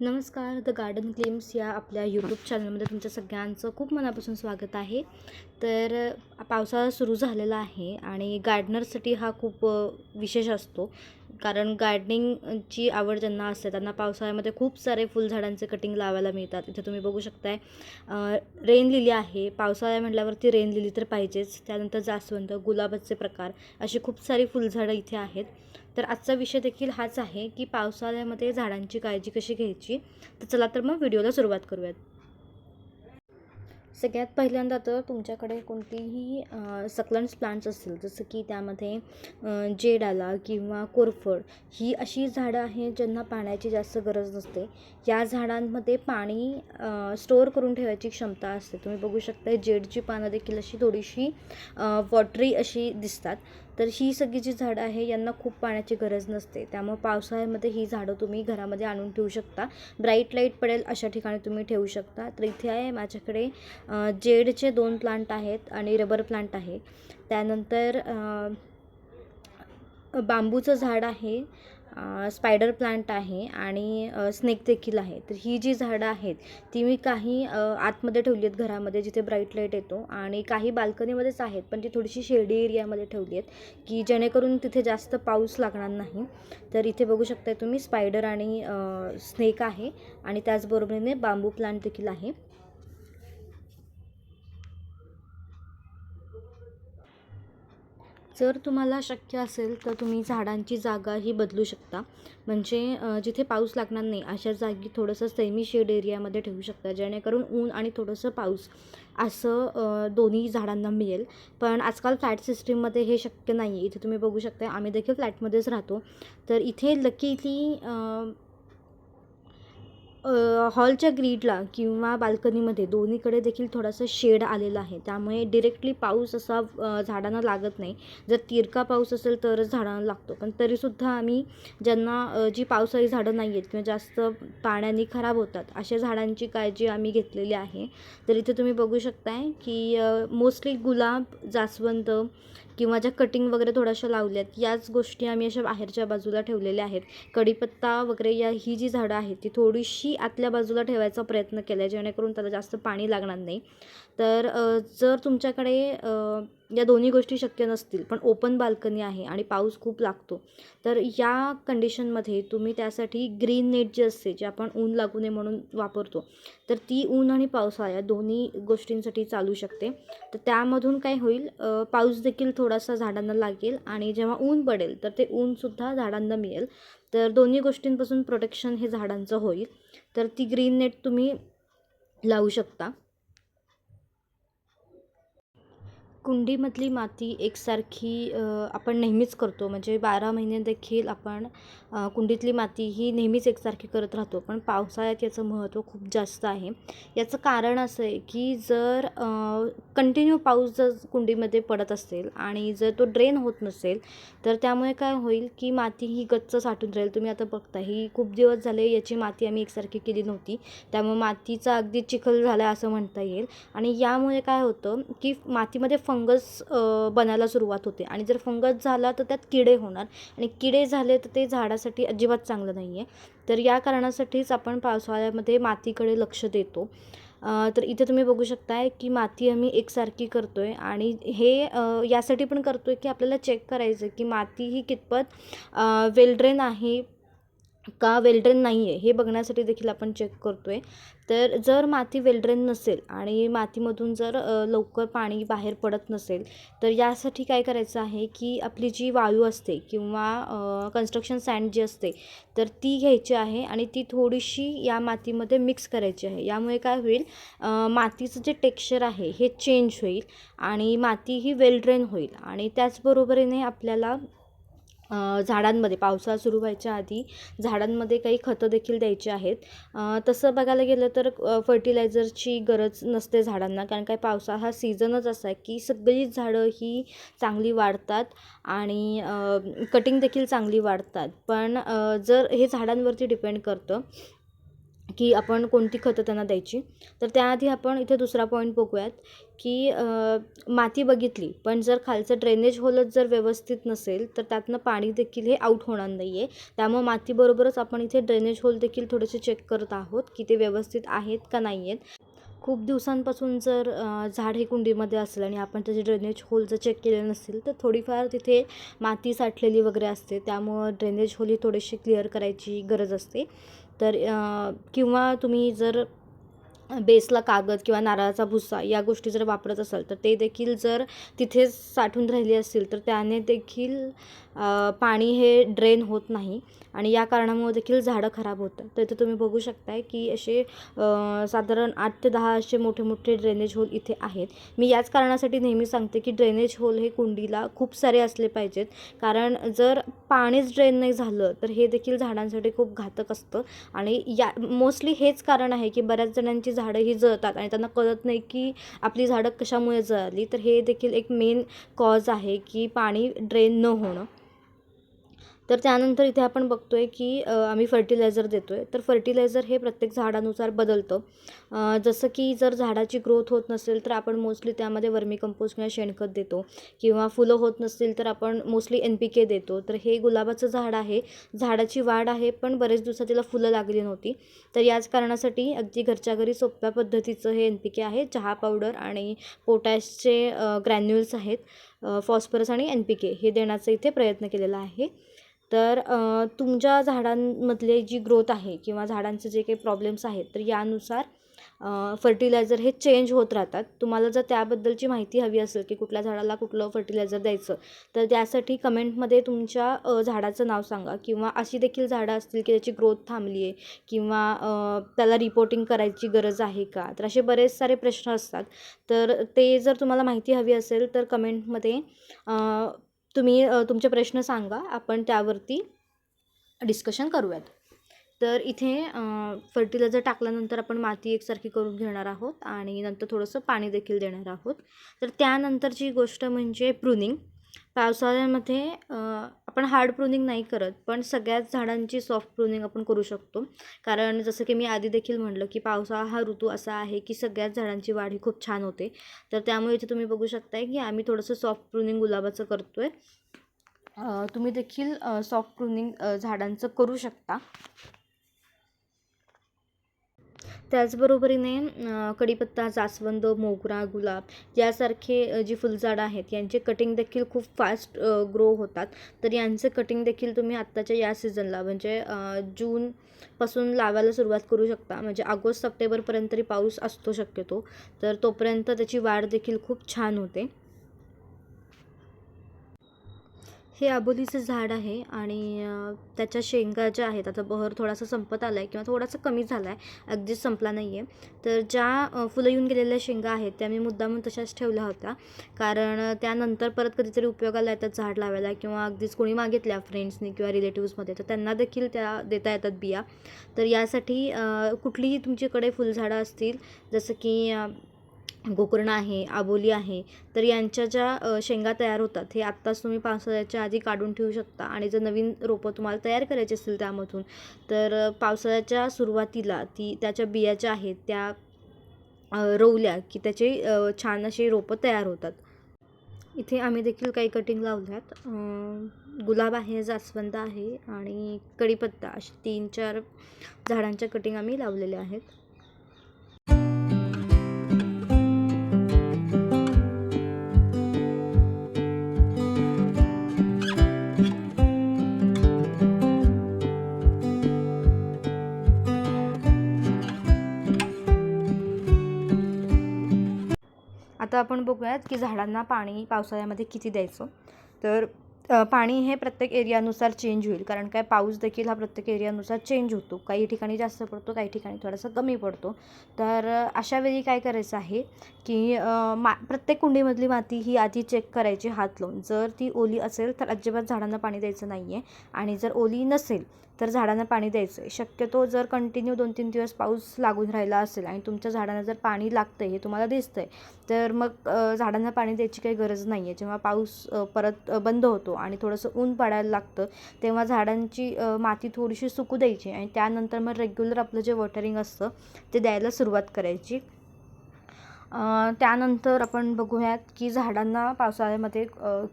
नमस्कार. The garden glimpse या आपल्या यूट्यूब चॅनलमध्ये तुमच्या सगळ्यांचं खूप मनापासून स्वागत आहे. तर पावसाळा सुरू झालेला आहे आणि गार्डनरसाठी हा खूप विशेष असतो, कारण गार्डनिंगची आवड ज्यांना असते त्यांना पावसाळ्यामध्ये खूप सारे फुलझाडांचे कटिंग लावायला मिळतात. इथे तुम्ही बघू शकताय रेन लिली आहे. पावसाळा म्हटल्यावरती रेन लिली तर पाहिजेच. त्यानंतर जास्वंद, गुलाबाचे प्रकार अशी खूप सारी फुलझाडं इथे आहेत. तर आजचा विषय देखील हाच आहे की पावसाळ्यामध्ये झाडांची काळजी कशी घ्यायची. तर चला तर मग व्हिडिओला सुरुवात करूयात. सगळ्यात पहिल्यांदा तर तुमच्याकडे कोणतीही सक्लंट्स प्लांट्स असतील, जसं की त्यामध्ये जेड आला किंवा कोरफड, ही अशी झाडं आहेत ज्यांना पाण्याची जास्त गरज नसते. या झाडांमध्ये पाणी स्टोअर करून ठेवायची क्षमता असते. तुम्ही बघू शकता जेडची पानं देखील अशी थोडीशी वॉटरी अशी दिसतात. तर ही सगळी जी झाडं आहे यांना खूप पाण्याची गरज नसते. त्यामुळे पावसाळ्यामध्ये ही झाडं तुम्ही घरामध्ये आणून ठेवू शकता. ब्राईट लाईट पडेल अशा ठिकाणी तुम्ही ठेवू शकता. तर इथे आहे माझ्याकडे जेडचे 2 प्लांट आहेत आणि रबर प्लांट आहे. त्यानंतर बांबूचं झाड आहे, स्पायडर प्लांट आहे आणि स्नेक देखील आहे. तर ही जी झाडं आहेत ती मी काही आतमध्ये ठेवली आहेत घरामध्ये, जिथे ब्राईट लाईट येतो, आणि काही बाल्कनीमध्येच आहेत, पण ती थोडीशी शेडी एरियामध्ये ठेवली आहेत की जेणेकरून तिथे जास्त पाऊस लागणार नाही. तर इथे बघू शकताय तुम्ही स्पायडर आणि स्नेक आहे आणि त्याचबरोबरीने बांबू प्लांट देखील आहे. जर तुम्हाला शक्य असेल तर तुम्ही झाडांची जागा ही बदलू शकता. म्हणजे जिथे पाऊस लागणार नाही अशा जागी थोडंसं सेमी शेड एरियामध्ये ठेवू शकता, जेणेकरून ऊन आणि थोडंसं पाऊस असं दोन्ही झाडांना मिळेल. पण आजकाल फ्लॅट सिस्टीममध्ये हे शक्य नाही आहे. इथे तुम्ही बघू शकता, आम्ही देखील फ्लॅटमध्येच राहतो. तर इथे लकीली हॉलच्या ग्रीडला किंवा बाल्कनीमध्ये दोन्हीकडे देखील थोडासा शेड आलेला आहे. त्यामुळे डिरेक्टली पाऊस असा झाडांना लागत नाही. जर तिरका पाऊस असेल तरच झाडांना लागतो. पण तरीसुद्धा आम्ही ज्यांना जी पावसाळी झाडं नाही आहेत किंवा जास्त पाण्याने खराब होतात अशा झाडांची काळजी आम्ही घेतलेली आहे. तर इथे तुम्ही बघू शकताय की मोस्टली गुलाब, जास्वंद किंवा ज्या कटिंग वगैरे थोड्याशा लावल्यात याच गोष्टी आम्ही अशा बाहेरच्या बाजूला ठेवलेल्या आहेत. कढीपत्ता वगैरे ही जी झाडं आहेत ती थोडीशी आतल्या बाजूला ठेवायचा प्रयत्न केला आहे, जेणेकरून त्याला जास्त पाणी लागणार नाही. तर जर तुमच्याकडे या दोन्ही गोष्टी शक्य नसतील पण ओपन बाल्कनी आहे आणि पाऊस खूप लागतो, तर या कंडिशनमध्ये तुम्ही त्यासाठी ग्रीन नेट जी असते, जी आपण ऊन लागू नये म्हणून वापरतो, तर ती ऊन आणि पावसाळा या दोन्ही गोष्टींसाठी चालू शकते. तर त्यामधून काय होईल, पाऊस देखील थोडासा झाडांना लागेल आणि जेव्हा ऊन पडेल तर ते ऊनसुद्धा झाडांना मिळेल. तर दोन्ही गोष्टींपासून प्रोटेक्शन हे झाडांचं होईल. तर ती ग्रीन नेट तुम्ही लावू शकता. कुंडीमधली माती एकसारखी आपण नेहमीच करतो, म्हणजे 12 महिने देखील आपण कुंडीतली माती ही नेहमीच एकसारखी करत राहतो. पण पावसाळ्यात याचं महत्त्व खूप जास्त आहे. याचं कारण असं आहे की जर कंटिन्यू पाऊस जर कुंडीमध्ये पडत असेल आणि जर तो ड्रेन होत नसेल, तर त्यामुळे काय होईल की माती ही गच्च साठून राहील. तुम्ही आता बघता ही खूप दिवस झाले याची माती आम्ही एकसारखी केली नव्हती, त्यामुळे मातीचा अगदी चिखल झाला असं म्हणता येईल. आणि यामुळे काय होतं की मातीमध्ये फंगस बनायला सुरुवात होते, आणि जर फंगस झाला तर त्यात किडे होणार, आणि किडे झाले तर ते झाडासाठी अजिबात चांगलं नाही आहे. तर या कारणासाठीच आपण पावसाळ्यामध्ये मातीकडे लक्ष देतो. तर इथे तुम्ही बघू शकताय की माती आम्ही एकसारखी करतो आहे, आणि हे यासाठी पण करतो आहे की आपल्याला चेक करायचं की माती ही कितपत वेल ड्रेन आहे का वेल ड्रेन नाही आहे हे बघण्यासाठी देखील आपण चेक करतो आहे. तर जर माती वेल ड्रेन नसेल आणि मातीमधून जर लवकर पाणी बाहेर पडत नसेल, तर यासाठी काय करायचं आहे की आपली जी वाळू असते किंवा कन्स्ट्रक्शन सँड जी असते, तर ती घ्यायची आहे आणि ती थोडीशी या मातीमध्ये मिक्स करायची आहे. यामुळे काय होईल, मातीचं जे टेक्स्चर आहे हे चेंज होईल आणि माती ही वेल ड्रेन होईल. आणि त्याचबरोबरीने आपल्याला झाडांमध्ये पावसाळा सुरू व्हायच्या आधी झाडांमध्ये काही खतं देखील द्यायची आहेत. तसं बघायला गेलं तर फर्टिलायझरची गरज नसते झाडांना, कारण काय पावसाळा हा सीझनच असा आहे की सगळीच झाडं ही चांगली वाढतात आणि कटिंग देखील चांगली वाढतात. पण जर हे झाडांवरती डिपेंड करतं की आपण कोणती खतं त्यांना द्यायची. तर त्याआधी आपण इथे दुसरा पॉईंट बघूयात की माती बघितली, पण जर खालचं ड्रेनेज होलच जर व्यवस्थित नसेल तर त्यातनं पाणी देखील हे आऊट होणार नाही आहे. त्यामुळे मातीबरोबरच आपण इथे ड्रेनेज होल देखील थोडेसे चेक करत आहोत की ते व्यवस्थित आहेत का नाही आहेत. खूप दिवसांपासून जर झाड हे कुंडीमध्ये असेल आणि आपण त्याचे ड्रेनेज होल जर चेक केले नसेल तर थोडीफार तिथे माती साठलेली वगैरे असते. त्यामुळं ड्रेनेज होल ही थोडीशी क्लिअर करायची गरज असते. तर किंवा तुम्ही जर बेसला कागद किंवा नारळाचा भुसा या गोष्टी जर वापरत असाल तर ते देखील जर तिथेच साठून राहिले असतील तर त्याने देखील पाणी हे ड्रेन होत नाही आणि या कारणामुळे देखील झाडं खराब होतात. तर इथे तुम्ही बघू शकताय की असे साधारण 8 ते 10 असे मोठे मोठे ड्रेनेज होल इथे आहेत. मी याच कारणासाठी नेहमी सांगते की ड्रेनेज होल हे कुंडीला खूप सारे असले पाहिजेत, कारण जर पाणीच ड्रेन नाही झालं तर हे देखील झाडांसाठी खूप घातक असतं. आणि या मोस्टली हेच कारण आहे की बऱ्याच जणांची झाडं ही जळतात आणि त्यांना कळत नाही की आपली झाडं कशामुळे जळाली. तर हे देखील एक मेन कॉज आहे की पाणी ड्रेन न होणं. तर त्यानंतर इथे आपण बघतोय की आम्ही फर्टिलायझर देतोय. तर फर्टिलायझर हे प्रत्येक झाडानुसार बदलतं. जसं की जर झाडाची ग्रोथ होत नसेल तर आपण मोस्टली त्यामध्ये वर्मी कंपोस्ट किंवा शेणखत देतो, किंवा फुलं होत नसतील तर आपण मोस्टली NPK देतो. तर हे गुलाबाचं झाड आहे, झाडाची वाढ आहे पण बरेच दिवसात तिला फुलं लागली नव्हती. तर याच कारणासाठी अगदी घरच्या घरी सोप्या पद्धतीचं हे NPK आहे. चहा पावडर आणि पोटॅशचे ग्रॅन्युल्स आहेत, फॉस्फरस आणि NPK हे देण्याचा इथे प्रयत्न केलेला आहे. तर तुमच्या झाडांमधले जी ग्रोथ आहे किंवा झाडांचे जे काही प्रॉब्लेम्स आहेत तर यानुसार फर्टिलायझर हे चेंज होत राहतात. तुम्हाला जर त्याबद्दलची माहिती हवी असेल की कुठल्या झाडाला कुठलं फर्टिलायझर द्यायचं तर त्यासाठी कमेंटमध्ये तुमच्या झाडाचं नाव सांगा, किंवा अशी देखील झाडं असतील की त्याची ग्रोथ थांबली आहे किंवा त्याला रिपोर्टिंग करायची गरज आहे का. तर असे बरेच सारे प्रश्न असतात. तर ते जर तुम्हाला माहिती हवी असेल तर कमेंटमध्ये तुम्ही तुमचे प्रश्न सांगा, आपण त्यावरती डिस्कशन करूयात. तर इथे फर्टिलायझर टाकल्यानंतर आपण माती एकसारखी करून घेणार आहोत आणि नंतर थोडंसं पाणी देखील देणार आहोत. तर त्यानंतरची गोष्ट म्हणजे प्रूनिंग. पावसाळ्यामध्ये आपण हार्ड प्रूनिंग नाही करत, पण सगळ्याच झाडांची सॉफ्ट प्रूनिंग आपण करू शकतो. कारण जसं की मी आधी देखील म्हटलं की पावसाळा हा ऋतू असा आहे की सगळ्याच झाडांची वाढ ही खूप छान होते. तर त्यामुळे इथे तुम्ही बघू शकताय की आम्ही थोडंसं सॉफ्ट प्रूनिंग गुलाबाचं करतोय. तुम्ही देखील सॉफ्ट प्रूनिंग झाडांचं करू शकता. त्याचबरोबरीने कढीपत्ता, जास्वंद, मोगरा, गुलाब यासारखे जी फुलझाडं आहेत यांचे कटिंग देखील खूप फास्ट ग्रो होतात. तर यांचे कटिंग देखील तुम्ही आत्ताच्या या सीझनला म्हणजे जूनपासून लावायला सुरुवात करू शकता. म्हणजे ऑगस्ट सप्टेंबरपर्यंत तरी पाऊस असतो शक्यतो, तर तोपर्यंत त्याची वाढ देखील खूप छान होते. हे अबोलीचं झाड आहे आणि त्याच्या शेंगा ज्या आहेत, आता बहर थोडासा संपत आला आहे किंवा थोडासा कमी झाला आहे, अगदीच संपला नाही आहे. तर ज्या फुलं येऊन गेलेल्या शेंगा आहेत त्या मी मुद्दामून तशाच ठेवल्या होत्या, कारण त्यानंतर परत कधीतरी उपयोगाला येतात झाड लावायला, किंवा अगदीच कोणी मागितल्या फ्रेंड्सनी किंवा रिलेटिव्समध्ये तर त्यांना देखील त्या देता येतात बिया. तर यासाठी कुठलीही तुमच्याकडे फुलझाडं असतील, जसं की गोकर्ण आहे, आबोली आहे, तर यांच्या ज्या शेंगा तयार होतात हे आत्ताच तुम्ही पावसाळ्याच्या आधी काढून ठेवू शकता. आणि जर नवीन रोपं तुम्हाला तयार करायची असतील त्यामधून, तर पावसाळ्याच्या सुरुवातीला त्याच्या बिया ज्या आहेत त्या रोवल्या की त्याचे छान असे रोपं तयार होतात. इथे आम्ही देखील काही कटिंग लावल्यात. गुलाब आहे, जास्वंद आहे आणि कढीपत्ता, असे 3-4 झाडांच्या कटिंग आम्ही लावलेल्या आहेत. आता आपण बघूयात की झाडांना पाणी पावसाळ्यामध्ये किती द्यायचं. तर पाणी हे प्रत्येक एरियानुसार चेंज होईल, कारण काय पाऊस देखील हा प्रत्येक एरियानुसार चेंज होतो. काही ठिकाणी जास्त पडतो, काही ठिकाणी थोडासा कमी पडतो. तर अशा वेळी काय करायचं आहे की प्रत्येक कुंडीमधली माती ही आधी चेक करायची हात लावून. जर ती ओली असेल तर अजिबात झाडांना पाणी द्यायचं नाही आहे, आणि जर ओली नसेल तर झाडांना पाणी द्यायचं आहे. शक्यतो जर कंटिन्यू 2-3 दिवस पाऊस लागून राहिला असेल आणि तुमच्या झाडांना जर पाणी लागतं आहे हे तुम्हाला दिसतं आहे, तर मग झाडांना पाणी द्यायची काही गरज नाही आहे. जेव्हा पाऊस परत बंद होतो आणि थोडंसं ऊन पडायला लागतं, तेव्हा झाडांची माती थोडीशी सुकू द्यायची आणि त्यानंतर मग रेग्युलर आपलं जे वॉटरिंग असतं ते द्यायला सुरुवात करायची. त्यानंतर आपण बघूयात की झाडांना पावसाळ्यामध्ये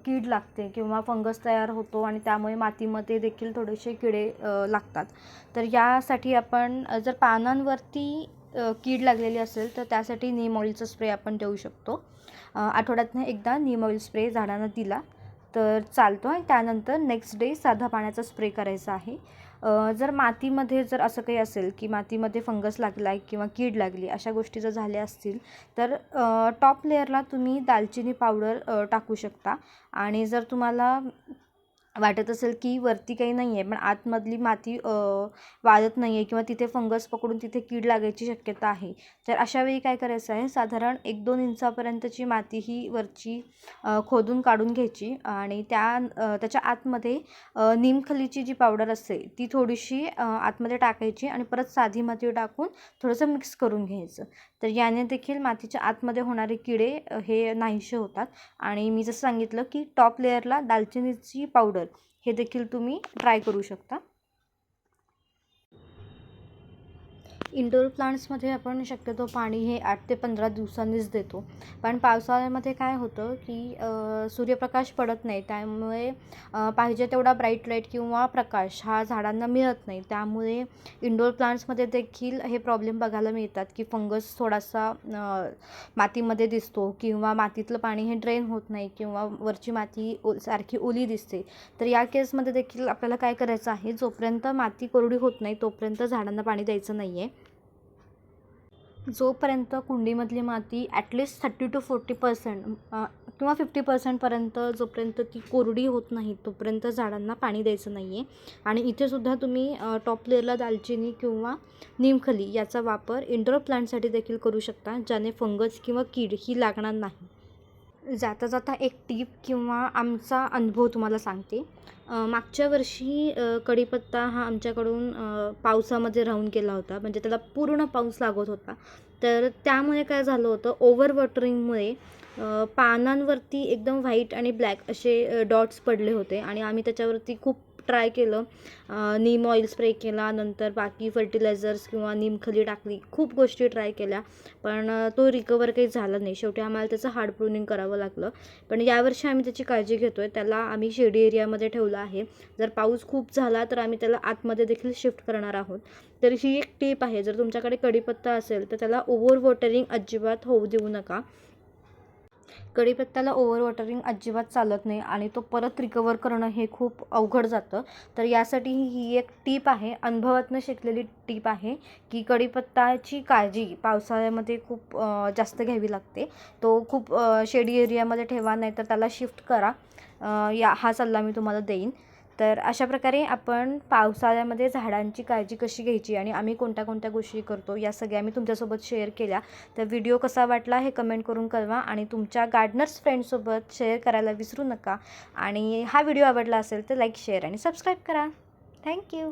कीड लागते किंवा फंगस तयार होतो आणि त्यामुळे मातीमध्ये देखील थोडेसे किडे लागतात. तर यासाठी आपण जर पानांवरती कीड लागलेली असेल तर त्यासाठी नीम ऑइलचा स्प्रे आपण देऊ शकतो. आठवड्यातनं एकदा नीम ऑइल स्प्रे झाडांना दिला तर चालतो आणि त्यानंतर नेक्स्ट डे साधा पाण्याचा स्प्रे करायचा आहे. जर मातीमध्ये जर असं काही असेल की मातीमध्ये फंगस लागला आहे किंवा कीड लागली अशा गोष्टी जर झाल्या असतील तर टॉप लेअरला तुम्ही दालचिनी पावडर टाकू शकता आणि जर तुम्हाला वाटत असेल की वरती काही नाही आहे पण आतमधली माती वाळत नाही आहे किंवा तिथे फंगस पकडून तिथे कीड लागायची शक्यता आहे, तर अशा वेळी काय करायचं आहे, साधारण 1-2 इंचापर्यंतची माती ही वरची खोदून काढून घ्यायची आणि त्याच्या आतमध्ये नीमखलीची जी पावडर असते ती थोडीशी आतमध्ये टाकायची आणि परत साधी माती टाकून थोडंसं मिक्स करून घ्यायचं. तर याने देखील मातीच्या आतमध्ये होणारे किडे हे नाहीसे होतात. आणि मी जसं सांगितलं की टॉप लेअरला दालचिनीची पावडर हे देखील तुम्ही ट्राय करू शकता. इंडोर प्लांट्समध्ये आपण शक्यतो पाणी हे 8 ते 15 दिवसांनीच देतो. पण पावसाळ्यामध्ये काय होतं की सूर्यप्रकाश पडत नाही, त्यामुळे पाहिजे तेवढा ब्राईट लाईट किंवा प्रकाश हा झाडांना मिळत नाही. त्यामुळे इंडोर प्लांट्समध्ये देखील हे प्रॉब्लेम बघायला मिळतात की फंगस थोडासा मातीमध्ये दिसतो किंवा मातीतलं पाणी हे ड्रेन होत नाही किंवा वरची माती सारखी ओली दिसते. तर या केसमध्ये देखील आपल्याला काय करायचं आहे, जोपर्यंत माती कोरडी होत नाही तोपर्यंत झाडांना पाणी द्यायचं नाही आहे. जोपर्यंत कुंडीमधली माती ॲटलिस्ट 30-40% किंवा 50% जोपर्यंत ती कोरडी होत नाही तोपर्यंत झाडांना पाणी द्यायचं नाही आहे. आणि इथेसुद्धा तुम्ही टॉप लेअरला दालचिनी किंवा नीमखली याचा वापर इंडोर प्लांटसाठी देखील करू शकता, ज्याने फंगस किंवा कीड ही लागणार नाही. जाता जाता एक टीप किंवा आमचा अनुभव तुम्हाला सांगते. मागच्या वर्षी कढीपत्ता हा आमच्याकडून पावसामध्ये राहून गेला होता, म्हणजे त्याला पूर्ण पाऊस लागत होता. तर त्यामुळे काय झालं होतं, ओव्हर वॉटरिंगमुळे पानांवरती एकदम व्हाईट आणि ब्लॅक असे डॉट्स पडले होते आणि आम्ही त्याच्यावरती खूप ट्राय केलं. नीम ऑइल स्प्रे केला, नंतर बाकी फर्टिलायझर्स किंवा नीमखली टाकली, खूप गोष्टी ट्राय केल्या, पण तो रिकवर काही झाला नाही. शेवटी आम्हाला त्याचं हार्ड प्रूनिंग करावं लागलं. पण यावर्षी आम्ही त्याची काळजी घेतो आहे. त्याला आम्ही शेडी एरियामध्ये ठेवलं आहे. जर पाऊस खूप झाला तर आम्ही त्याला आतमध्ये देखील शिफ्ट करणार आहोत. तर ही एक टीप आहे, जर तुमच्याकडे कढीपत्ता असेल तर त्याला ओव्हर वॉटरिंग अजिबात होऊ देऊ नका. कढीपत्त्याला ओव्हर वॉटरिंग अजिबात चालत नाही आणि तो परत रिकवर करणं हे खूप अवघड जातं. तर यासाठी ही एक टीप आहे, अनुभवातून शिकलेली टीप आहे की कढीपत्त्याची काळजी पावसाळ्यामध्ये खूप जास्त घ्यावी लागते. तो खूप शेडी एरियामध्ये ठेवा, नाही तर त्याला शिफ्ट करा. हा सल्ला मी तुम्हाला देईन. तर अशा प्रकारे आपण पावसाळ्यामध्ये झाडांची काळजी कशी घ्यायची आणि आम्ही कोणत्या कोणत्या गोष्टी करतो या सगळ्या मी तुमच्यासोबत शेअर केल्या. तर व्हिडिओ कसा वाटला हे कमेंट करून कळवा आणि तुमच्या गार्डनर्स फ्रेंड्ससोबत शेअर करायला विसरू नका. आणि हा व्हिडिओ आवडला असेल तर लाईक, शेअर आणि सबस्क्राईब करा. थँक्यू.